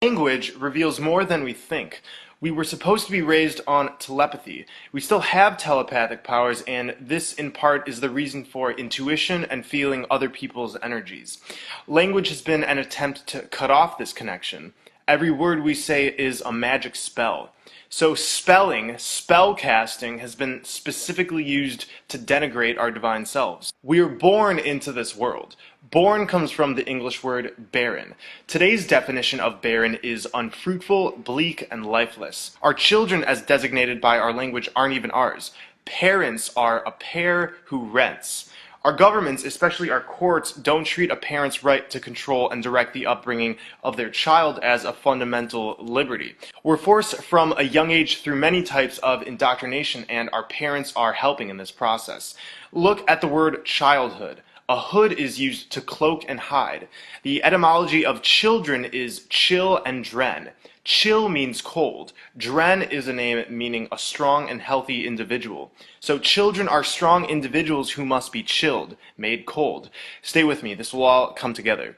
Language reveals more than we think. We were supposed to be raised on telepathy. We still have telepathic powers, and this in part is the reason for intuition and feeling other people's energies. Language has been an attempt to cut off this connection. Every word we say is a magic spell. So spelling, spell casting, has been specifically used to denigrate our divine selves. We are born into this world. Born comes from the English word barren. Today's definition of barren is unfruitful, bleak, and lifeless. Our children, as designated by our language, aren't even ours. Parents are a pair who rents. Our governments, especially our courts, don't treat a parent's right to control and direct the upbringing of their child as a fundamental liberty. We're forced from a young age through many types of indoctrination, and our parents are helping in this process. Look at the word childhood. A hood is used to cloak and hide. The etymology of children is chill and dren. Chill means cold. Dren is a name meaning a strong and healthy individual. So children are strong individuals who must be chilled, made cold. Stay with me, this will all come together.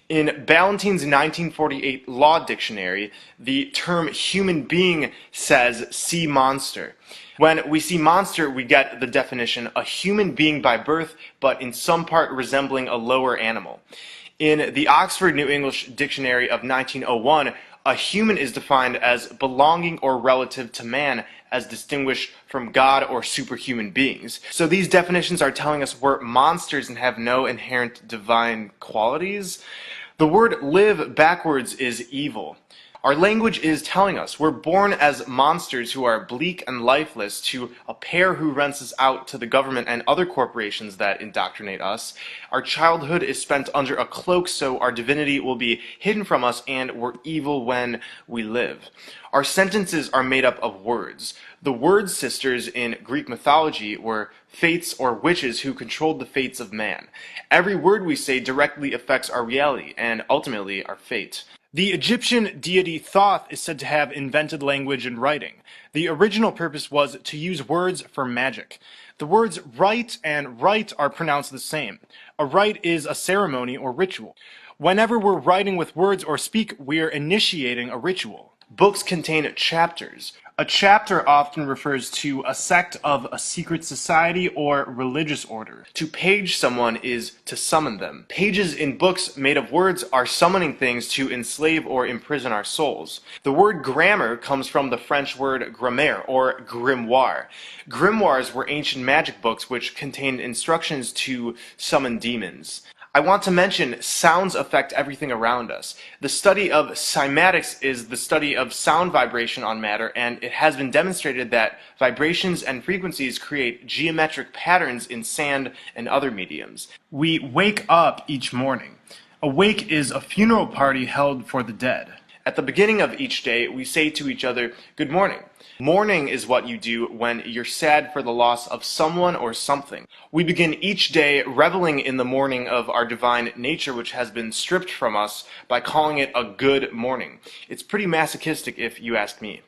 In Ballantyne's 1948 Law Dictionary, the term human being says sea monster. When we see monster, we get the definition, a human being by birth, but in some part resembling a lower animal. In the Oxford New English Dictionary of 1901, a human is defined as belonging or relative to man, as distinguished from God or superhuman beings. So these definitions are telling us we're monsters and have no inherent divine qualities. The word live backwards is evil. Our language is telling us we're born as monsters who are bleak and lifeless to a pair who rents us out to the government and other corporations that indoctrinate us. Our childhood is spent under a cloak, so our divinity will be hidden from us, and we're evil when we live. Our sentences are made up of words. The word sisters in Greek mythology were fates or witches who controlled the fates of man. Every word we say directly affects our reality and ultimately our fate. The Egyptian deity Thoth is said to have invented language and writing. The original purpose was to use words for magic. The words write and write are pronounced the same. A rite is a ceremony or ritual. Whenever we're writing with words or speak, we're initiating a ritual. Books contain chapters. A chapter often refers to a sect of a secret society or religious order. To page someone is to summon them. Pages in books made of words are summoning things to enslave or imprison our souls. The word grammar comes from the French word grammaire or grimoire. Grimoires were ancient magic books which contained instructions to summon demons. I want to mention sounds affect everything around us. The study of cymatics is the study of sound vibration on matter, and it has been demonstrated that vibrations and frequencies create geometric patterns in sand and other mediums. We wake up each morning. A wake is a funeral party held for the dead. At the beginning of each day, we say to each other, "Good morning." Mourning is what you do when you're sad for the loss of someone or something. We begin each day reveling in the morning of our divine nature, which has been stripped from us, by calling it a good morning. It's pretty masochistic if you ask me.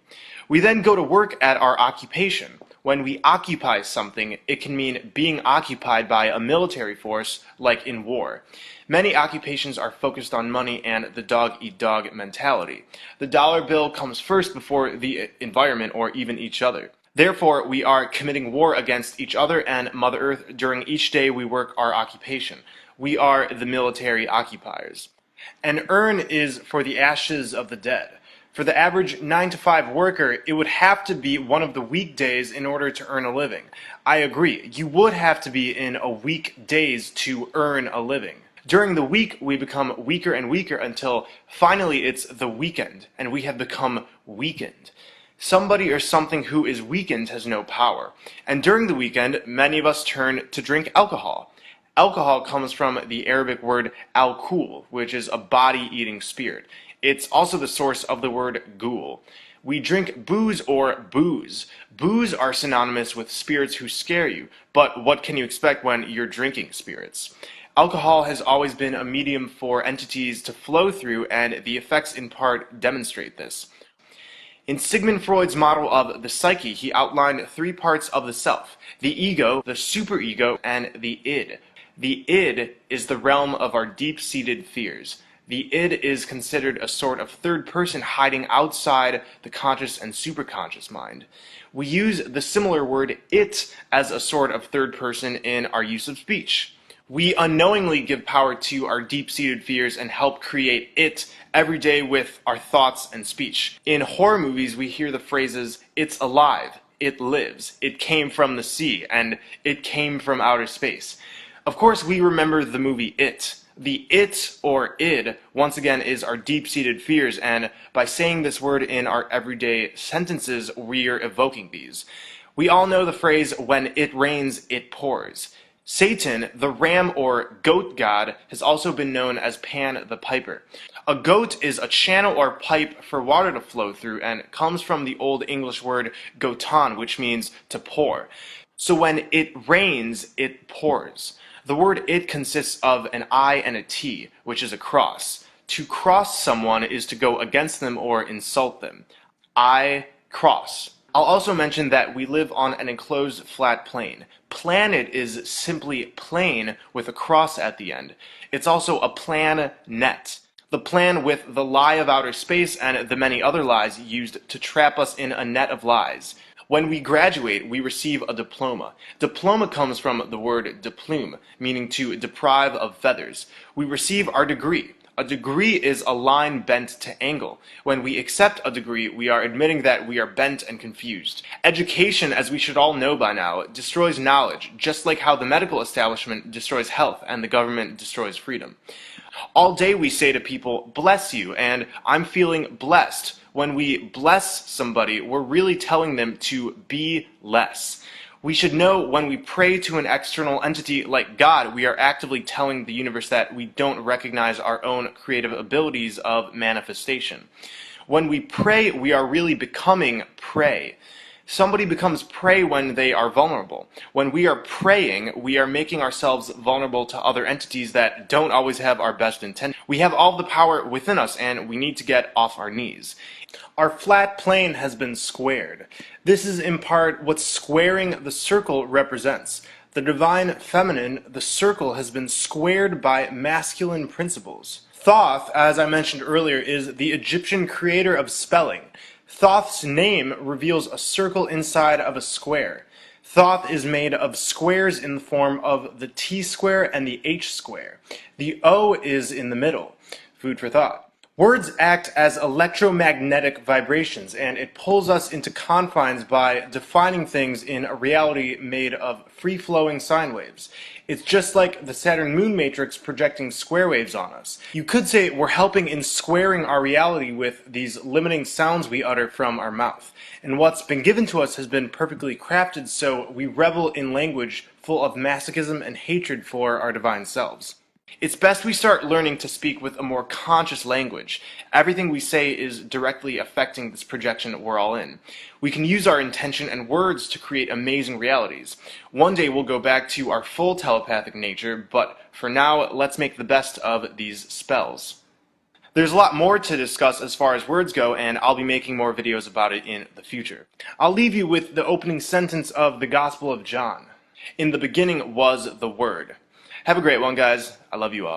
We then go to work at our occupation. When we occupy something, it can mean being occupied by a military force, like in war. Many occupations are focused on money and the dog-eat-dog mentality. The dollar bill comes first before the environment or even each other. Therefore, we are committing war against each other and Mother Earth during each day we work our occupation. We are the military occupiers. An urn is for the ashes of the dead. For the average 9-to-5 worker, it would have to be one of the weekdays in order to earn a living. I agree, you would have to be in a weekdays to earn a living. During the week, we become weaker and weaker until finally it's the weekend, and we have become weakened. Somebody or something who is weakened has no power. And during the weekend, many of us turn to drink alcohol. Alcohol comes from the Arabic word al-kul, which is a body-eating spirit. It's also the source of the word ghoul. We drink booze or booze. Booze are synonymous with spirits who scare you, but what can you expect when you're drinking spirits? Alcohol has always been a medium for entities to flow through, and the effects in part demonstrate this. In Sigmund Freud's model of the psyche, he outlined 3 parts of the self: the ego, the superego, and the id. The id is the realm of our deep-seated fears. The id is considered a sort of third person hiding outside the conscious and superconscious mind. We use the similar word it as a sort of third person in our use of speech. We unknowingly give power to our deep-seated fears and help create it every day with our thoughts and speech. In horror movies, we hear the phrases, "It's alive," "It lives," "It came from the sea," and "It came from outer space." Of course, we remember the movie It. The it, or id, once again is our deep-seated fears, and by saying this word in our everyday sentences, we are evoking these. We all know the phrase, "When it rains, it pours." Satan, the ram or goat god, has also been known as Pan the Piper. A goat is a channel or pipe for water to flow through and comes from the Old English word gotan, which means to pour. So when it rains, it pours. The word it consists of an I and a T, which is a cross. To cross someone is to go against them or insult them. I cross. I'll also mention that we live on an enclosed flat plane. Planet is simply plane with a cross at the end. It's also a plan-net. The plan with the lie of outer space and the many other lies used to trap us in a net of lies. When we graduate, we receive a diploma. Diploma comes from the word deplume, meaning to deprive of feathers. We receive our degree. A degree is a line bent to angle. When we accept a degree, we are admitting that we are bent and confused. Education, as we should all know by now, destroys knowledge, just like how the medical establishment destroys health and the government destroys freedom. All day we say to people, "Bless you," and "I'm feeling blessed." When we bless somebody, we're really telling them to be less. We should know when we pray to an external entity like God, we are actively telling the universe that we don't recognize our own creative abilities of manifestation. When we pray, we are really becoming prey. Somebody becomes prey when they are vulnerable. When we are praying, we are making ourselves vulnerable to other entities that don't always have our best intent. We have all the power within us, and we need to get off our knees. Our flat plane has been squared. This is in part what squaring the circle represents. The divine feminine, the circle, has been squared by masculine principles. Thoth, as I mentioned earlier, is the Egyptian creator of spelling. Thoth's name reveals a circle inside of a square. Thoth is made of squares in the form of the T-square and the H-square. The O is in the middle. Food for thought. Words act as electromagnetic vibrations, and it pulls us into confines by defining things in a reality made of free-flowing sine waves. It's just like the Saturn-Moon matrix projecting square waves on us. You could say we're helping in squaring our reality with these limiting sounds we utter from our mouth. And what's been given to us has been perfectly crafted, so we revel in language full of masochism and hatred for our divine selves. It's best we start learning to speak with a more conscious language. Everything we say is directly affecting this projection we're all in. We can use our intention and words to create amazing realities. One day we'll go back to our full telepathic nature, but for now, let's make the best of these spells. There's a lot more to discuss as far as words go, and I'll be making more videos about it in the future. I'll leave you with the opening sentence of the Gospel of John. In the beginning was the Word. Have a great one, guys. I love you all.